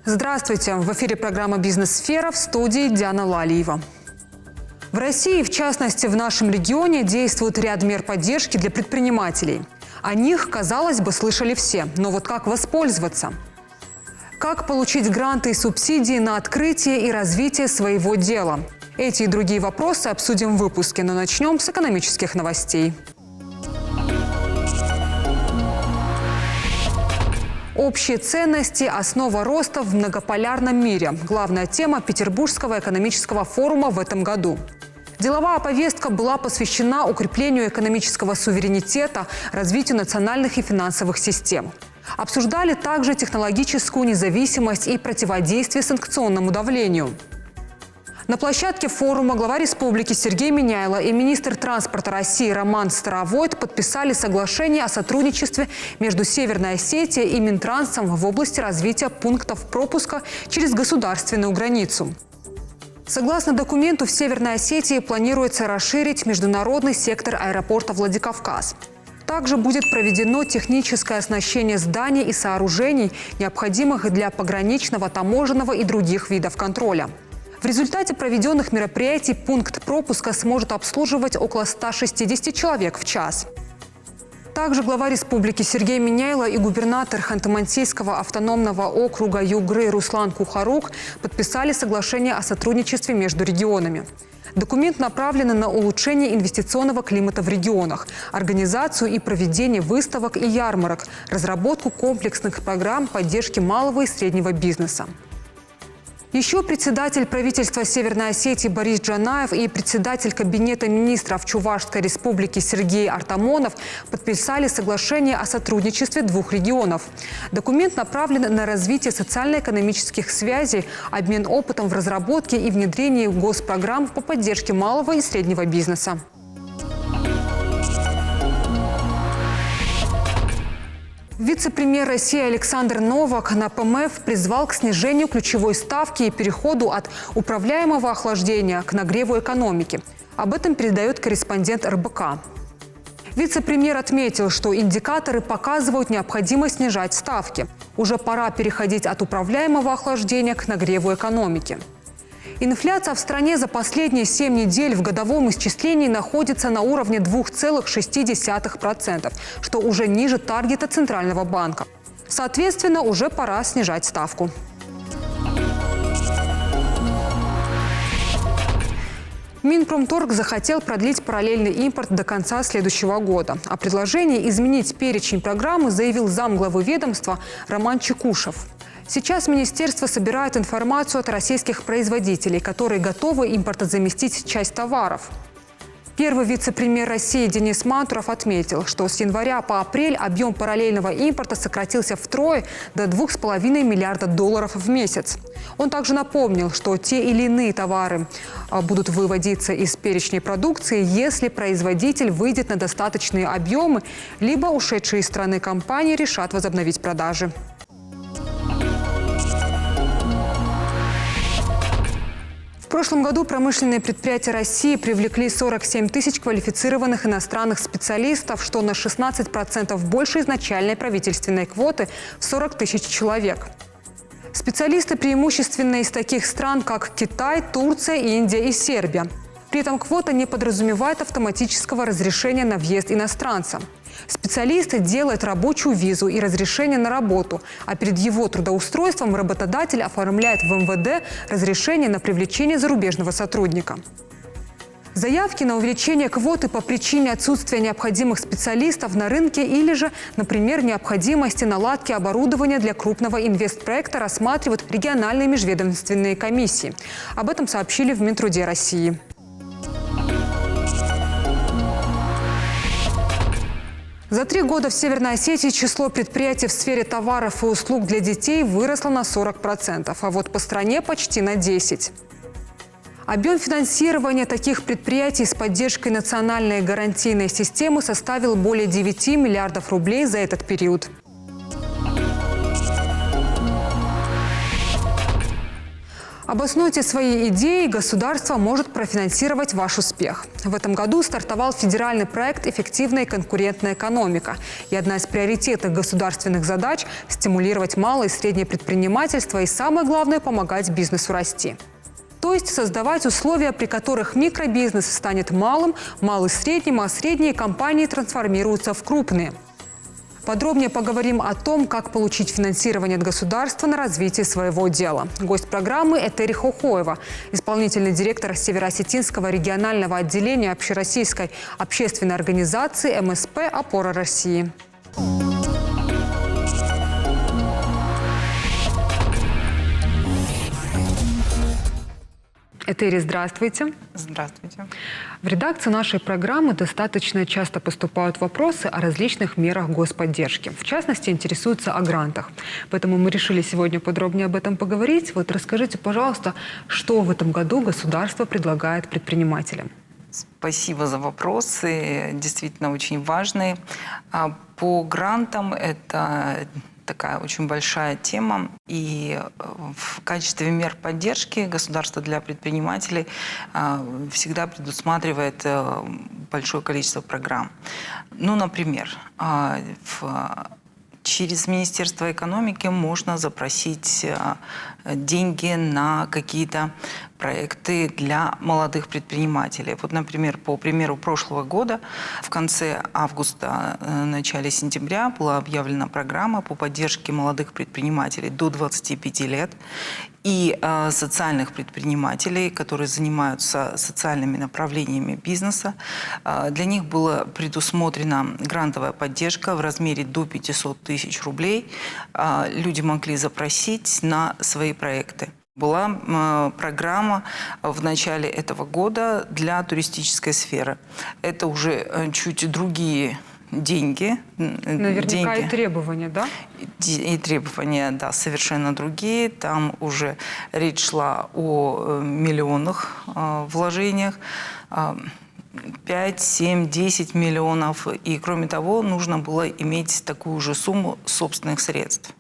Здравствуйте! В эфире программа «Бизнес-сфера», в студии Диана Лалиева. В России, в частности, в нашем регионе, действует ряд мер поддержки для предпринимателей. О них, казалось бы, слышали все. Но вот как воспользоваться? Как получить гранты и субсидии на открытие и развитие своего дела? Эти и другие вопросы обсудим в выпуске, но начнем с экономических новостей. Общие ценности – основа роста в многополярном мире. Главная тема Петербургского экономического форума в этом году. Деловая повестка была посвящена укреплению экономического суверенитета, развитию национальных и финансовых систем. Обсуждали также технологическую независимость и противодействие санкционному давлению. На площадке форума глава республики Сергей Миняйло и министр транспорта России Роман Старовойт подписали соглашение о сотрудничестве между Северной Осетией и Минтрансом в области развития пунктов пропуска через государственную границу. Согласно документу, в Северной Осетии планируется расширить международный сектор аэропорта Владикавказ. Также будет проведено техническое оснащение зданий и сооружений, необходимых для пограничного, таможенного и других видов контроля. В результате проведенных мероприятий пункт пропуска сможет обслуживать около 160 человек в час. Также глава республики Сергей Миняйло и губернатор Ханты-Мансийского автономного округа Югры Руслан Кухарук подписали соглашение о сотрудничестве между регионами. Документ направлен на улучшение инвестиционного климата в регионах, организацию и проведение выставок и ярмарок, разработку комплексных программ поддержки малого и среднего бизнеса. Еще председатель правительства Северной Осетии Борис Джанаев и председатель Кабинета министров Чувашской республики Сергей Артамонов подписали соглашение о сотрудничестве двух регионов. Документ направлен на развитие социально-экономических связей, обмен опытом в разработке и внедрении госпрограмм по поддержке малого и среднего бизнеса. Вице-премьер России Александр Новак на ПМФ призвал к снижению ключевой ставки и переходу от управляемого охлаждения к нагреву экономики. Об этом передает корреспондент РБК. Вице-премьер отметил, что индикаторы показывают необходимость снижать ставки. Уже пора переходить от управляемого охлаждения к нагреву экономики. Инфляция в стране за последние 7 недель в годовом исчислении находится на уровне 2,6%, что уже ниже таргета Центрального банка. Соответственно, уже пора снижать ставку. Минпромторг захотел продлить параллельный импорт до конца следующего года. О предложении изменить перечень программы заявил замглавы ведомства Роман Чекушев. Сейчас министерство собирает информацию от российских производителей, которые готовы импортозаместить часть товаров. Первый вице-премьер России Денис Мантуров отметил, что с января по апрель объем параллельного импорта сократился втрое до $2,5 миллиарда в месяц. Он также напомнил, что те или иные товары будут выводиться из перечня продукции, если производитель выйдет на достаточные объемы, либо ушедшие из страны компании решат возобновить продажи. В прошлом году промышленные предприятия России привлекли 47 тысяч квалифицированных иностранных специалистов, что на 16% больше изначальной правительственной квоты в 40 тысяч человек. Специалисты преимущественно из таких стран, как Китай, Турция, Индия и Сербия. При этом квота не подразумевает автоматического разрешения на въезд иностранца. Специалисты делают рабочую визу и разрешение на работу, а перед его трудоустройством работодатель оформляет в МВД разрешение на привлечение зарубежного сотрудника. Заявки на увеличение квоты по причине отсутствия необходимых специалистов на рынке или же, например, необходимости наладки оборудования для крупного инвестпроекта рассматривают региональные межведомственные комиссии. Об этом сообщили в Минтруде России. За 3 года в Северной Осетии число предприятий в сфере товаров и услуг для детей выросло на 40%, а вот по стране почти на 10%. Объем финансирования таких предприятий с поддержкой национальной гарантийной системы составил более 9 миллиардов рублей за этот период. Обоснуйте свои идеи, государство может профинансировать ваш успех. В этом году стартовал федеральный проект «Эффективная и конкурентная экономика». И одна из приоритетных государственных задач – стимулировать малое и среднее предпринимательство и, самое главное, помогать бизнесу расти. То есть создавать условия, при которых микробизнес станет малым, малый – средним, а средние компании трансформируются в крупные. Подробнее поговорим о том, как получить финансирование от государства на развитие своего дела. Гость программы – Этери Хохоева, исполнительный директор Северо-Осетинского регионального отделения общероссийской общественной организации МСП «Опора России». Этери, здравствуйте. Здравствуйте. В редакцию нашей программы достаточно часто поступают вопросы о различных мерах господдержки. В частности, интересуются о грантах. Поэтому мы решили сегодня подробнее об этом поговорить. Вот расскажите, пожалуйста, что в этом году государство предлагает предпринимателям? Спасибо за вопросы, действительно очень важные. По грантам это такая очень большая тема. И в качестве мер поддержки государство для предпринимателей всегда предусматривает большое количество программ. Ну, например, через Министерство экономики можно запросить деньги на какие-то проекты для молодых предпринимателей. Вот, например, по примеру прошлого года, в конце августа, начале сентября была объявлена программа по поддержке молодых предпринимателей до 25 лет и социальных предпринимателей, которые занимаются социальными направлениями бизнеса. Для них была предусмотрена грантовая поддержка в размере до 500 тысяч рублей. Люди могли запросить на свои проекты. Была программа в начале этого года для туристической сферы. Это уже чуть другие деньги. Наверняка и требования, да? И требования, да, совершенно другие. Там уже речь шла о миллионах вложениях. 5, 7, 10 миллионов. И, кроме того, нужно было иметь такую же сумму собственных средств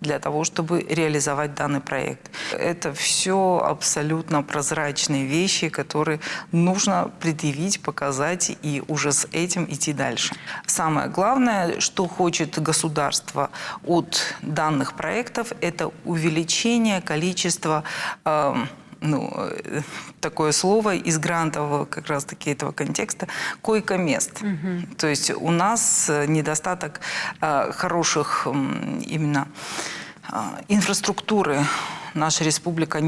для того, чтобы реализовать данный проект. Это все абсолютно прозрачные вещи, которые нужно предъявить, показать и уже с этим идти дальше. Самое главное, что хочет государство от данных проектов, это увеличение количества такое слово из грантового как раз-таки этого контекста – койко-мест. То есть у нас недостаток хороших именно инфраструктуры. Наша республика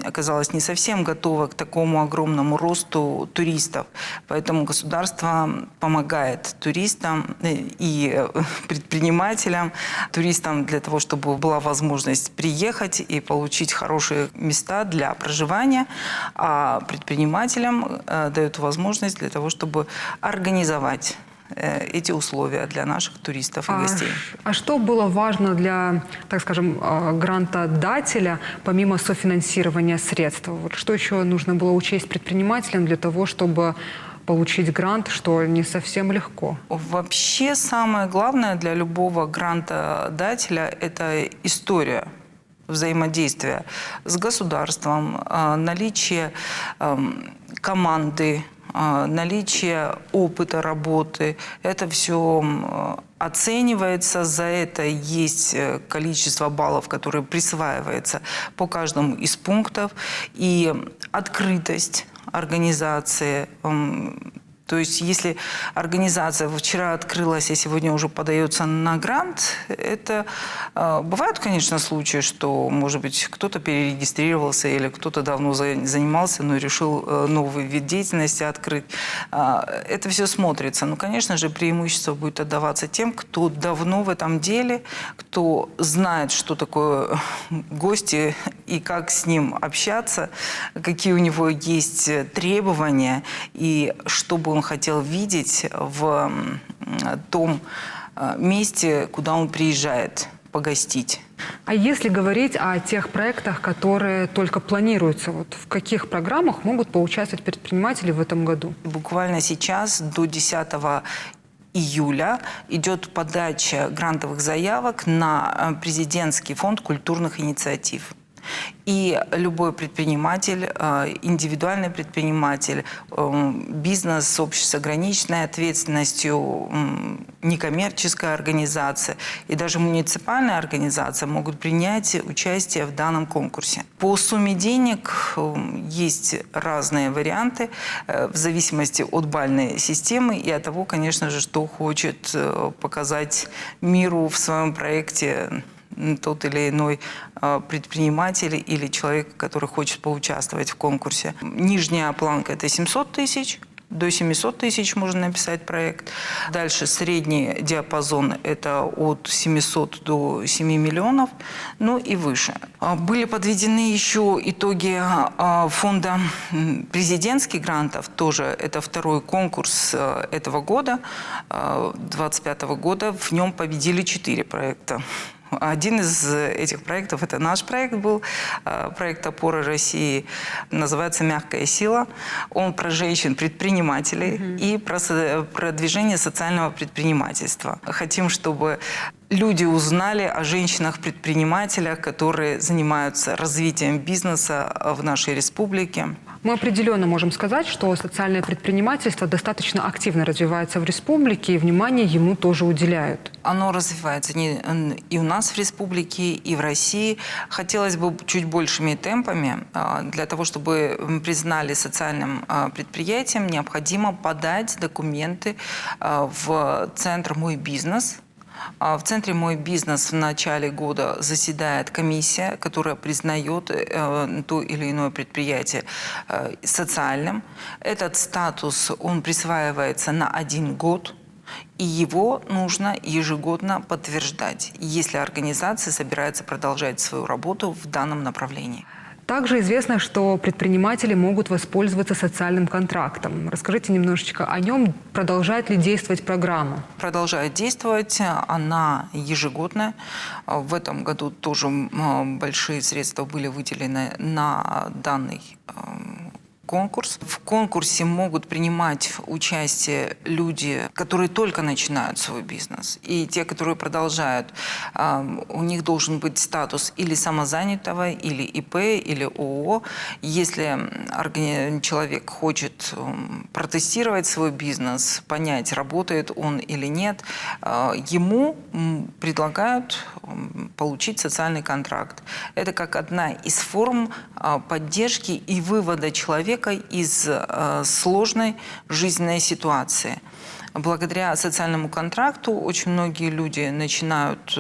оказалась не совсем готова к такому огромному росту туристов. Поэтому государство помогает туристам и предпринимателям, туристам для того, чтобы была возможность приехать и получить хорошие места для проживания, а предпринимателям дают возможность для того, чтобы организовать эти условия для наших туристов и гостей. А что было важно для, так скажем, грантодателя, помимо софинансирования средств? Вот что еще нужно было учесть предпринимателям для того, чтобы получить грант, что не совсем легко? Вообще самое главное для любого грантодателя – это история взаимодействия с государством, наличие команды, наличие опыта работы. Это все оценивается, за это есть количество баллов, которые присваиваются по каждому из пунктов. И открытость организации. То есть если организация вчера открылась, а сегодня уже подается на грант, это бывают, конечно, случаи, что, может быть, кто-то перерегистрировался или кто-то давно занимался, но решил новый вид деятельности открыть. Это все смотрится. Но, конечно же, преимущество будет отдаваться тем, кто давно в этом деле, кто знает, что такое гости и как с ним общаться, какие у него есть требования и что бы он хотел видеть в том месте, куда он приезжает погостить. А если говорить о тех проектах, которые только планируются, вот в каких программах могут поучаствовать предприниматели в этом году? Буквально сейчас до 10 июля идет подача грантовых заявок на президентский фонд культурных инициатив. И любой предприниматель, индивидуальный предприниматель, бизнес, сообщество с ограниченной ответственностью, некоммерческая организация и даже муниципальная организация могут принять участие в данном конкурсе. По сумме денег есть разные варианты в зависимости от балльной системы и от того, конечно же, что хочет показать миру в своем проекте тот или иной предприниматель или человек, который хочет поучаствовать в конкурсе. Нижняя планка – это 700 тысяч. До 700 тысяч можно написать проект. Дальше средний диапазон – это от 700 до 7 миллионов, ну и выше. Были подведены еще итоги фонда президентских грантов. Тоже это второй конкурс этого года, 2025 года. В нем победили 4 проекта. Один из этих проектов, это наш проект был, проект «Опоры России», называется «Мягкая сила». Он про женщин-предпринимателей и про продвижение социального предпринимательства. Хотим, чтобы люди узнали о женщинах-предпринимателях, которые занимаются развитием бизнеса в нашей республике. Мы определенно можем сказать, что социальное предпринимательство достаточно активно развивается в республике, и внимание ему тоже уделяют. Оно развивается и у нас в республике, и в России. Хотелось бы чуть большими темпами. Для того, чтобы признали социальным предприятием, необходимо подать документы в Центр «Мой бизнес». В Центре «Мой бизнес» в начале года заседает комиссия, которая признает то или иное предприятие социальным. Этот статус, он присваивается на 1 год, и его нужно ежегодно подтверждать, если организация собирается продолжать свою работу в данном направлении. Также известно, что предприниматели могут воспользоваться социальным контрактом. Расскажите немножечко о нем. Продолжает ли действовать программа? Продолжает действовать. Она ежегодная. В этом году тоже большие средства были выделены на данный конкурс. В конкурсе могут принимать участие люди, которые только начинают свой бизнес. И те, которые продолжают, у них должен быть статус или самозанятого, или ИП, или ООО. Если человек хочет протестировать свой бизнес, понять, работает он или нет, ему предлагают получить социальный контракт. Это как одна из форм поддержки и вывода человека из сложной жизненной ситуации. Благодаря социальному контракту очень многие люди начинают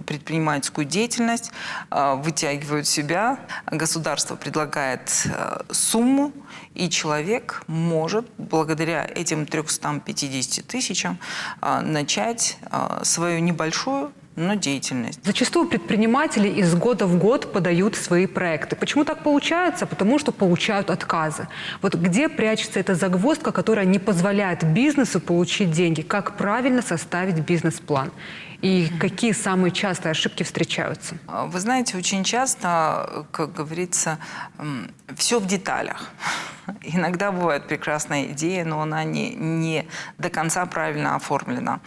предпринимательскую деятельность, вытягивают себя. Государство предлагает сумму, и человек может благодаря этим 350 тысячам начать свою небольшую, но деятельность. Зачастую предприниматели из года в год подают свои проекты. Почему так получается? Потому что получают отказы. Вот где прячется эта загвоздка, которая не позволяет бизнесу получить деньги? Как правильно составить бизнес-план? И какие самые частые ошибки встречаются? Вы знаете, очень часто, как говорится, все в деталях. Иногда бывает прекрасная идея, но она не до конца правильно оформлена.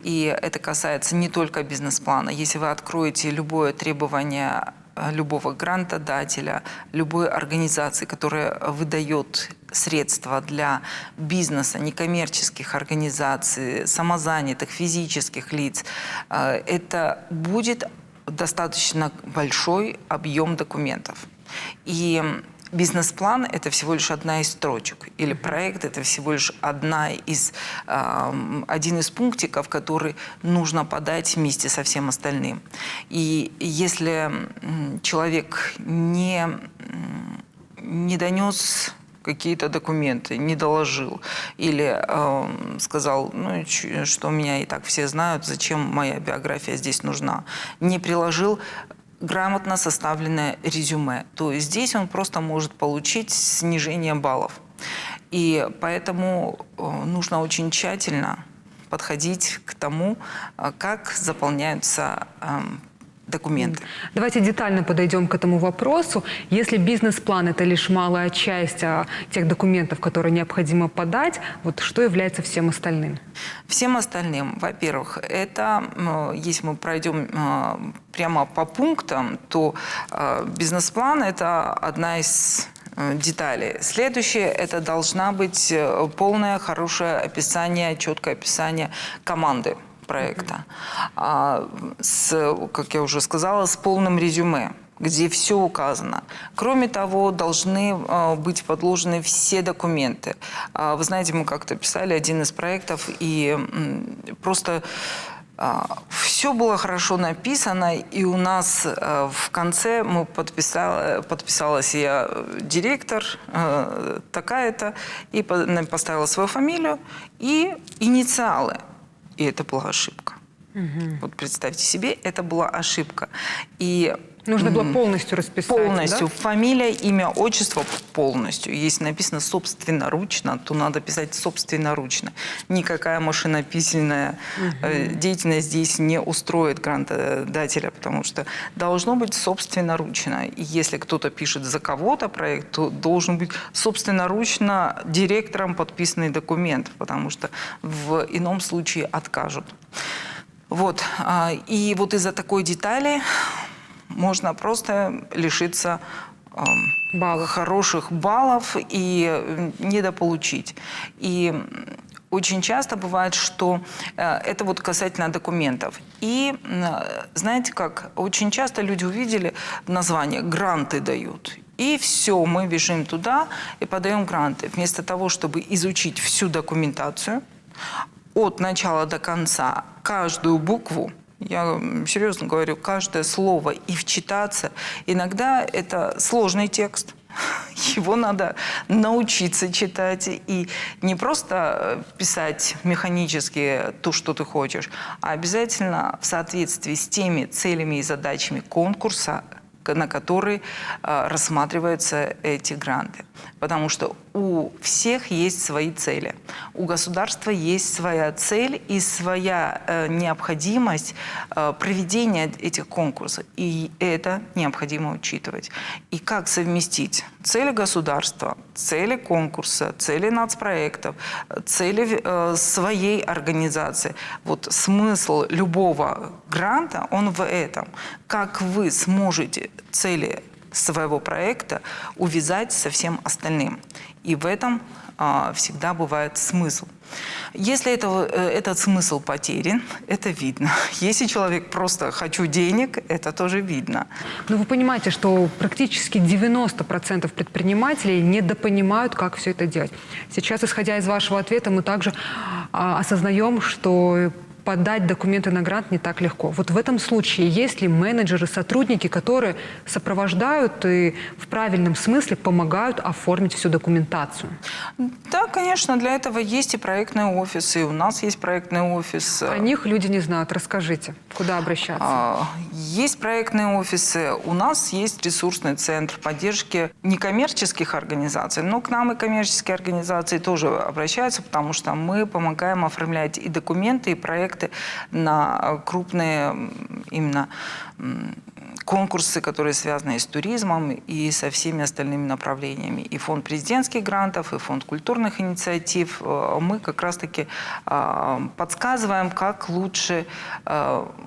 И это касается не только бизнес-плана. Если вы откроете любое требование любого грантодателя, любой организации, которая выдает средства для бизнеса, некоммерческих организаций, самозанятых, физических лиц, это будет достаточно большой объем документов. И бизнес-план – это всего лишь одна из строчек. Или проект – это всего лишь один из пунктиков, который нужно подать вместе со всем остальным. И если человек не донес какие-то документы, не доложил или сказал, ну, что меня и так все знают, зачем моя биография здесь нужна, не приложил грамотно составленное резюме, то здесь он просто может получить снижение баллов. И поэтому нужно очень тщательно подходить к тому, как заполняются документы. Давайте детально подойдем к этому вопросу. Если бизнес-план – это лишь малая часть тех документов, которые необходимо подать, вот что является всем остальным? Всем остальным, во-первых, это, если мы пройдем прямо по пунктам, то бизнес-план – это одна из деталей. Следующее – это должна быть полное, хорошее описание, четкое описание команды проекта. Как я уже сказала, с полным резюме, где все указано. Кроме того, должны быть подложены все документы. Вы знаете, мы как-то писали один из проектов, и просто все было хорошо написано, и у нас в конце подписалась я директор такая-то, и поставила свою фамилию и инициалы. И это была ошибка. Вот представьте себе, это была ошибка. И нужно было полностью расписать, полностью. Да? Фамилия, имя, отчество полностью. Если написано собственноручно, то надо писать собственноручно. Никакая машинописельная деятельность здесь не устроит грантодателя, потому что должно быть собственноручно. И если кто-то пишет за кого-то проект, то должен быть собственноручно директором подписанный документ, потому что в ином случае откажут. Вот. И вот из-за такой детали можно просто лишиться хороших баллов и недополучить. И очень часто бывает, что это вот касательно документов. И знаете как, очень часто люди увидели название «гранты дают». И все, мы бежим туда и подаем гранты. Вместо того, чтобы изучить всю документацию, от начала до конца, каждую букву, я серьезно говорю, каждое слово, и вчитаться. Иногда это сложный текст. Его надо научиться читать. И не просто писать механически то, что ты хочешь, а обязательно в соответствии с теми целями и задачами конкурса, на который рассматриваются эти гранты. Потому что у всех есть свои цели. У государства есть своя цель и своя необходимость проведения этих конкурсов. И это необходимо учитывать. И как совместить цели государства, цели конкурса, цели нацпроектов, цели своей организации. Вот смысл любого гранта, он в этом. Как вы сможете цели своего проекта увязать со всем остальным. И в этом всегда бывает смысл. Если этот смысл потерян, это видно. Если человек просто «хочу денег», это тоже видно. Но вы понимаете, что практически 90% предпринимателей недопонимают, как все это делать. Сейчас, исходя из вашего ответа, мы также осознаем, что подать документы на грант не так легко. Вот в этом случае есть ли менеджеры, сотрудники, которые сопровождают и в правильном смысле помогают оформить всю документацию? Да, конечно, для этого есть и проектные офисы, и у нас есть проектный офис. О них люди не знают. Расскажите, куда обращаться? Есть проектные офисы, у нас есть ресурсный центр поддержки некоммерческих организаций, но к нам и коммерческие организации тоже обращаются, потому что мы помогаем оформлять и документы, и проекты на крупные именно конкурсы, которые связаны и с туризмом, и со всеми остальными направлениями. И фонд президентских грантов, и фонд культурных инициатив. Мы как раз-таки подсказываем, как лучше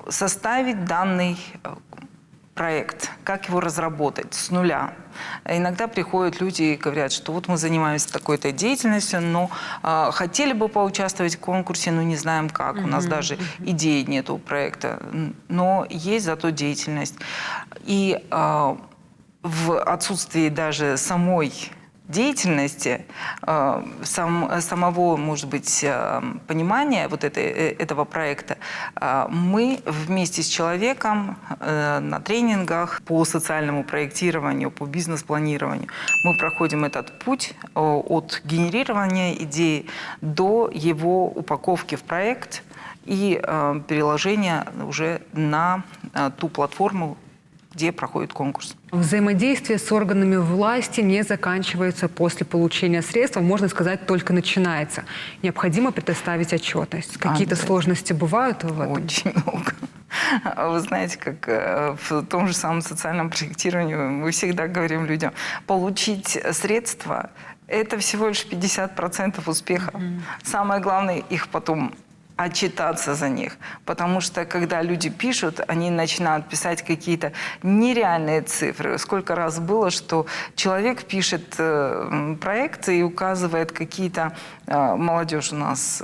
составить данный проект, как его разработать с нуля. Иногда приходят люди и говорят, что вот мы занимаемся такой-то деятельностью, но хотели бы поучаствовать в конкурсе, но не знаем как. У нас даже идеи нет у проекта, но есть зато деятельность. И в отсутствии даже самой деятельности, самого, может быть, понимания вот этого проекта, мы вместе с человеком на тренингах по социальному проектированию, по бизнес-планированию, мы проходим этот путь от генерирования идеи до его упаковки в проект и переложения уже на ту платформу, где проходит конкурс. Взаимодействие с органами власти не заканчивается после получения средств, можно сказать, только начинается. Необходимо предоставить отчетность. Какие-то сложности бывают в этом? Очень много. Вы знаете, как в том же самом социальном проектировании мы всегда говорим людям, получить средства – это всего лишь 50% успеха. Самое главное – их потом отчитаться за них. Потому что, когда люди пишут, они начинают писать какие-то нереальные цифры. Сколько раз было, что человек пишет проект и указывает какие-то... молодежь у нас,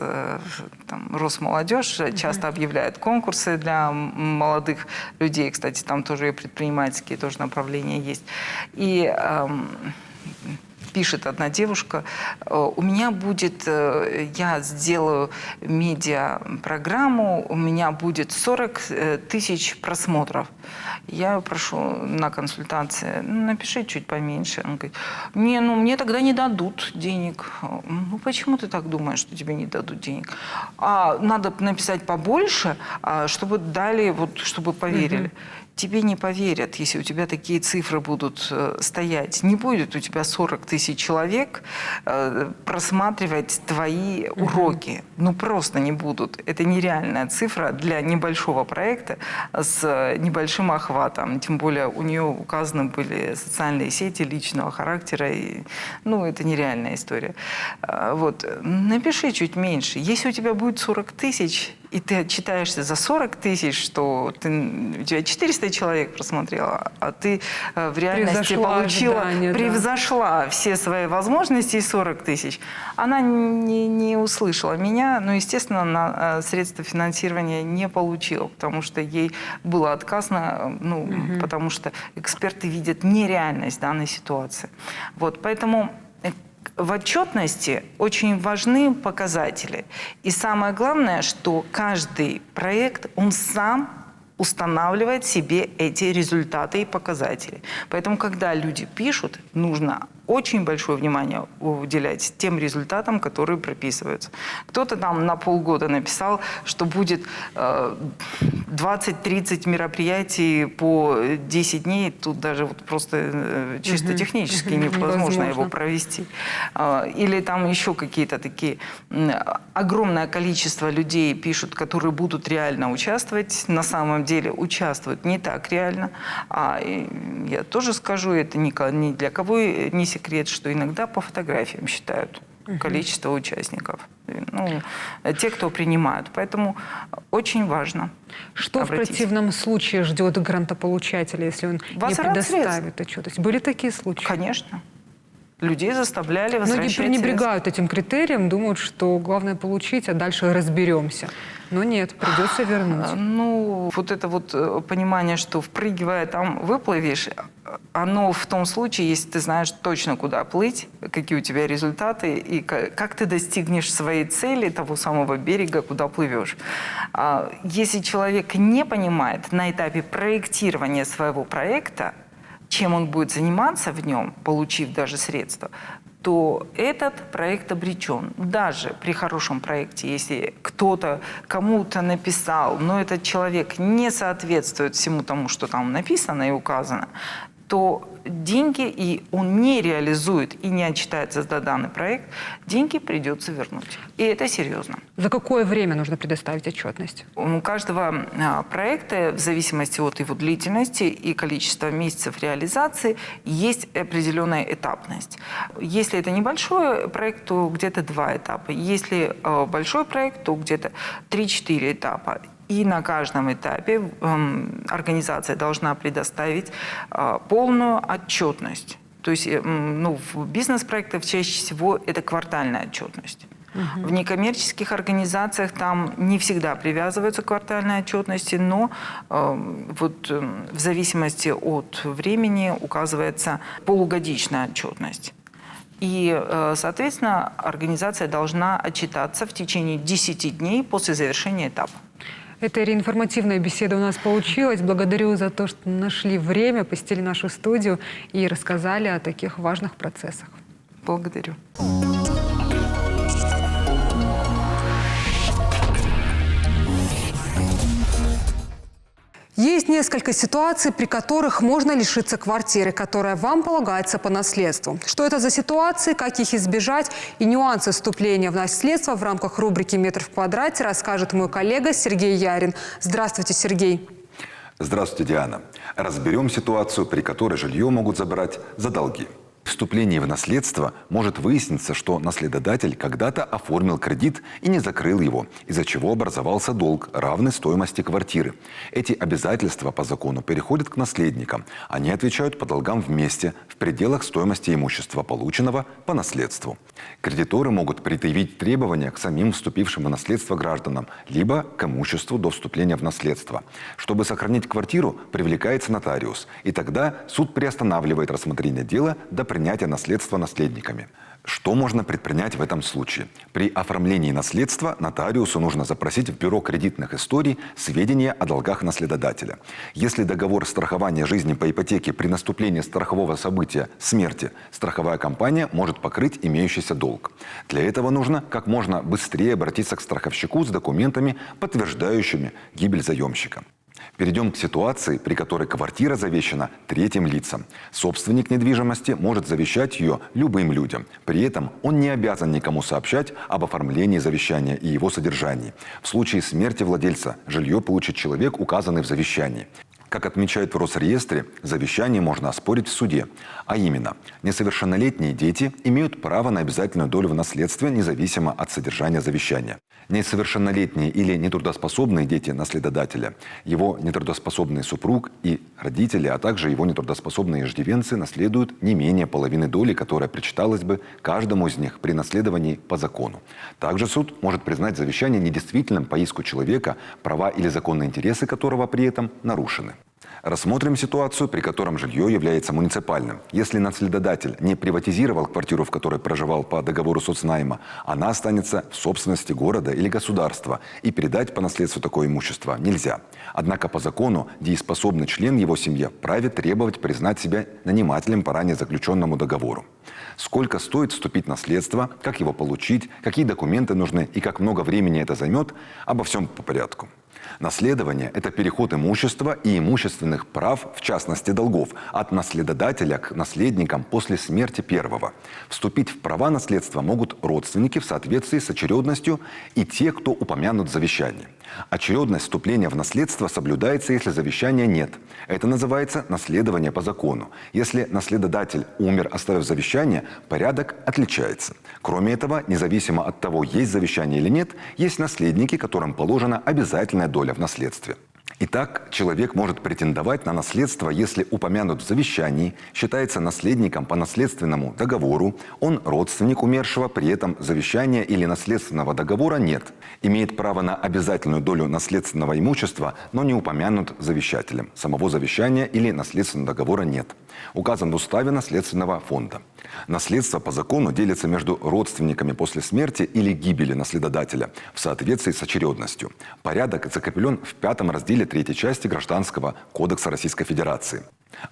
там, Росмолодежь часто объявляет конкурсы для молодых людей. Кстати, там тоже и предпринимательские тоже направления есть. И... пишет одна девушка, у меня будет, я сделаю медиапрограмму, у меня будет 40 тысяч просмотров. Я ее прошу на консультации, напиши чуть поменьше. Он говорит, не, ну мне тогда не дадут денег. Ну почему ты так думаешь, что тебе не дадут денег? А надо написать побольше, чтобы дали, вот, чтобы поверили. Тебе не поверят, если у тебя такие цифры будут стоять. Не будет у тебя 40 тысяч человек просматривать твои уроки. Ну, просто не будут. Это нереальная цифра для небольшого проекта с небольшим охватом. Тем более у нее указаны были социальные сети личного характера. И, ну, это нереальная история. Вот. Напиши чуть меньше. Если у тебя будет 40 тысяч, и ты отчитаешься за 40 тысяч, что у тебя 400 человек просмотрела, а ты в реальности получила, превзошла все свои возможности и 40 тысяч. Она не услышала меня, но, естественно, она средства финансирования не получила, потому что ей было отказано, ну, потому что эксперты видят нереальность данной ситуации. Вот, поэтому... В отчетности очень важны показатели. И самое главное, что каждый проект, он сам устанавливает себе эти результаты и показатели. Поэтому, когда люди пишут, нужно очень большое внимание уделять тем результатам, которые прописываются. Кто-то там на полгода написал, что будет 20-30 мероприятий по 10 дней. Тут даже вот просто чисто технически невозможно его провести. Или там еще какие-то такие... Огромное количество людей пишут, которые будут реально участвовать. На самом деле участвуют не так реально. Я тоже скажу, это ни для кого не секрет, что иногда по фотографиям считают количество участников. Ну, те, кто принимают. Поэтому очень важно. Что в противном случае ждет грантополучателя, если он не предоставит отчетность? Были такие случаи? Конечно. Людей заставляли возвращать. Многие пренебрегают этим критерием, думают, что главное получить, а дальше разберемся. Но нет, придется вернуть. Ну, вот это вот понимание, что впрыгивая там выплывешь, оно в том случае, если ты знаешь точно, куда плыть, какие у тебя результаты и как ты достигнешь своей цели, того самого берега, куда плывешь. Если человек не понимает на этапе проектирования своего проекта, чем он будет заниматься в нем, получив даже средства, то этот проект обречен. Даже при хорошем проекте, если кто-то кому-то написал, но этот человек не соответствует всему тому, что там написано и указано, то деньги, и он не реализует и не отчитается за данный проект, деньги придется вернуть. И это серьезно. За какое время нужно предоставить отчетность? У каждого проекта, в зависимости от его длительности и количества месяцев реализации, есть определенная этапность. Если это небольшой проект, то где-то 2 этапа. Если большой проект, то где-то 3-4 этапа. И на каждом этапе организация должна предоставить полную отчетность. То есть ну, в бизнес-проектах чаще всего это квартальная отчетность. В некоммерческих организациях там не всегда привязываются к квартальной отчетности, но вот в зависимости от времени указывается полугодичная отчетность. И, соответственно, организация должна отчитаться в течение 10 дней после завершения этапа. Эта информативная беседа у нас получилась. Благодарю за то, что нашли время, посетили нашу студию и рассказали о таких важных процессах. Благодарю. Есть несколько ситуаций, при которых можно лишиться квартиры, которая вам полагается по наследству. Что это за ситуации, как их избежать и нюансы вступления в наследство в рамках рубрики «Метр в квадрате» расскажет мой коллега Сергей Ярин. Здравствуйте, Сергей. Здравствуйте, Диана. Разберем ситуацию, при которой жилье могут забрать за долги. В вступлении в наследство может выясниться, что наследодатель когда-то оформил кредит и не закрыл его, из-за чего образовался долг, равный стоимости квартиры. Эти обязательства по закону переходят к наследникам. Они отвечают по долгам вместе, в пределах стоимости имущества, полученного по наследству. Кредиторы могут предъявить требования к самим вступившим в наследство гражданам, либо к имуществу до вступления в наследство. Чтобы сохранить квартиру, привлекается нотариус, и тогда суд приостанавливает рассмотрение дела до принятия наследства наследниками. Что можно предпринять в этом случае? При оформлении наследства нотариусу нужно запросить в Бюро кредитных историй сведения о долгах наследодателя. Если договор страхования жизни по ипотеке при наступлении страхового события смерти, страховая компания может покрыть имеющийся долг. Для этого нужно как можно быстрее обратиться к страховщику с документами, подтверждающими гибель заемщика. Перейдем к ситуации, при которой квартира завещана третьим лицам. Собственник недвижимости может завещать ее любым людям. При этом он не обязан никому сообщать об оформлении завещания и его содержании. В случае смерти владельца жилье получит человек, указанный в завещании. Как отмечают в Росреестре, завещание можно оспорить в суде. А именно, несовершеннолетние дети имеют право на обязательную долю в наследстве, независимо от содержания завещания. Несовершеннолетние или нетрудоспособные дети наследодателя, его нетрудоспособный супруг и родители, а также его нетрудоспособные иждивенцы наследуют не менее половины доли, которая причиталась бы каждому из них при наследовании по закону. Также суд может признать завещание недействительным по иску человека, права или законные интересы которого при этом нарушены. Рассмотрим ситуацию, при котором жилье является муниципальным. Если наследодатель не приватизировал квартиру, в которой проживал по договору соцнайма, она останется в собственности города или государства, и передать по наследству такое имущество нельзя. Однако по закону дееспособный член его семьи вправе требовать признать себя нанимателем по ранее заключенному договору. Сколько стоит вступить в наследство, как его получить, какие документы нужны и как много времени это займет, обо всем по порядку. Наследование – это переход имущества и имущественных прав, в частности долгов, от наследодателя к наследникам после смерти первого. Вступить в права наследства могут родственники в соответствии с очередностью и те, кто упомянут в завещании. Очередность вступления в наследство соблюдается, если завещания нет. Это называется наследование по закону. Если наследодатель умер, оставив завещание, порядок отличается. Кроме этого, независимо от того, есть завещание или нет, есть наследники, которым положена обязательная доля в наследстве. Итак, человек может претендовать на наследство, если упомянут в завещании, считается наследником по наследственному договору, он родственник умершего, при этом завещания или наследственного договора нет, имеет право на обязательную долю наследственного имущества, но не упомянут завещателем, самого завещания или наследственного договора нет, указан в уставе наследственного фонда. Наследство по закону делится между родственниками после смерти или гибели наследодателя в соответствии с очередностью. Порядок закреплен в 5 разделе 3 части Гражданского кодекса Российской Федерации.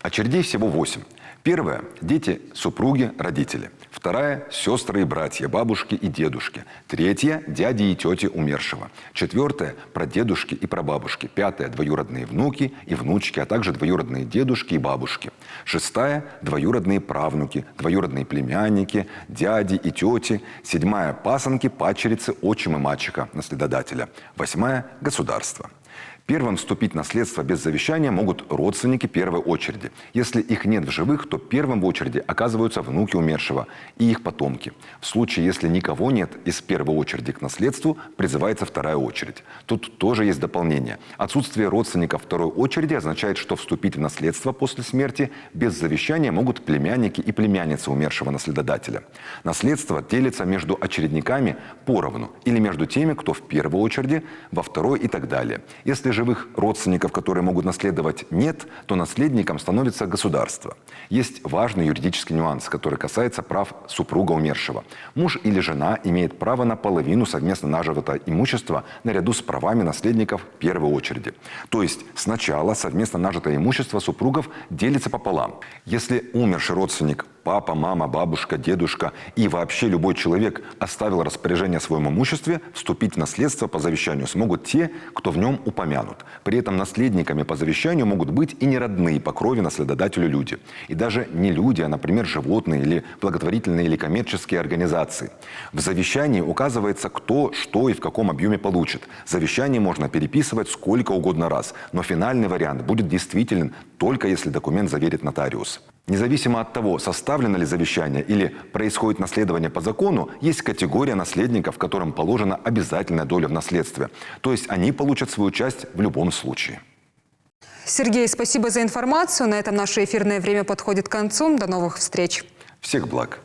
Очередей всего 8. Первая – дети, супруги, родители. Вторая – сестры и братья, бабушки и дедушки. Третья – дяди и тети умершего. Четвертая – прадедушки и прабабушки. Пятая – двоюродные внуки и внучки, а также двоюродные дедушки и бабушки. Шестая – двоюродные правнуки, двоюродные племянники, дяди и тети. Седьмая – пасынки, падчерицы, отчим и мачеха наследодателя. Восьмая – государство. Первым вступить в наследство без завещания могут родственники первой очереди. Если их нет в живых, то первым в очереди оказываются внуки умершего и их потомки. В случае, если никого нет из первой очереди к наследству, призывается вторая очередь. Тут тоже есть дополнение. Отсутствие родственников второй очереди означает, что вступить в наследство после смерти без завещания могут племянники и племянницы умершего наследодателя. Наследство делится между очередниками поровну или между теми, кто в первой очереди, во второй и так далее. Если живых родственников, которые могут наследовать, нет, то наследником становится государство. Есть важный юридический нюанс, который касается прав супруга умершего. Муж или жена имеет право на половину совместно нажитого имущества наряду с правами наследников первой очереди. То есть сначала совместно нажитое имущество супругов делится пополам. Если умерший родственник папа, мама, бабушка, дедушка и вообще любой человек оставил распоряжение о своем имуществе, вступить в наследство по завещанию смогут те, кто в нем упомянут. При этом наследниками по завещанию могут быть и не родные по крови наследодателю люди. И даже не люди, а, например, животные или благотворительные или коммерческие организации. В завещании указывается, кто, что и в каком объеме получит. Завещание можно переписывать сколько угодно раз, но финальный вариант будет действителен только если документ заверит нотариус. Независимо от того, составлено ли завещание или происходит наследование по закону, есть категория наследников, которым положена обязательная доля в наследстве. То есть они получат свою часть в любом случае. Сергей, спасибо за информацию. На этом наше эфирное время подходит к концу. До новых встреч. Всех благ.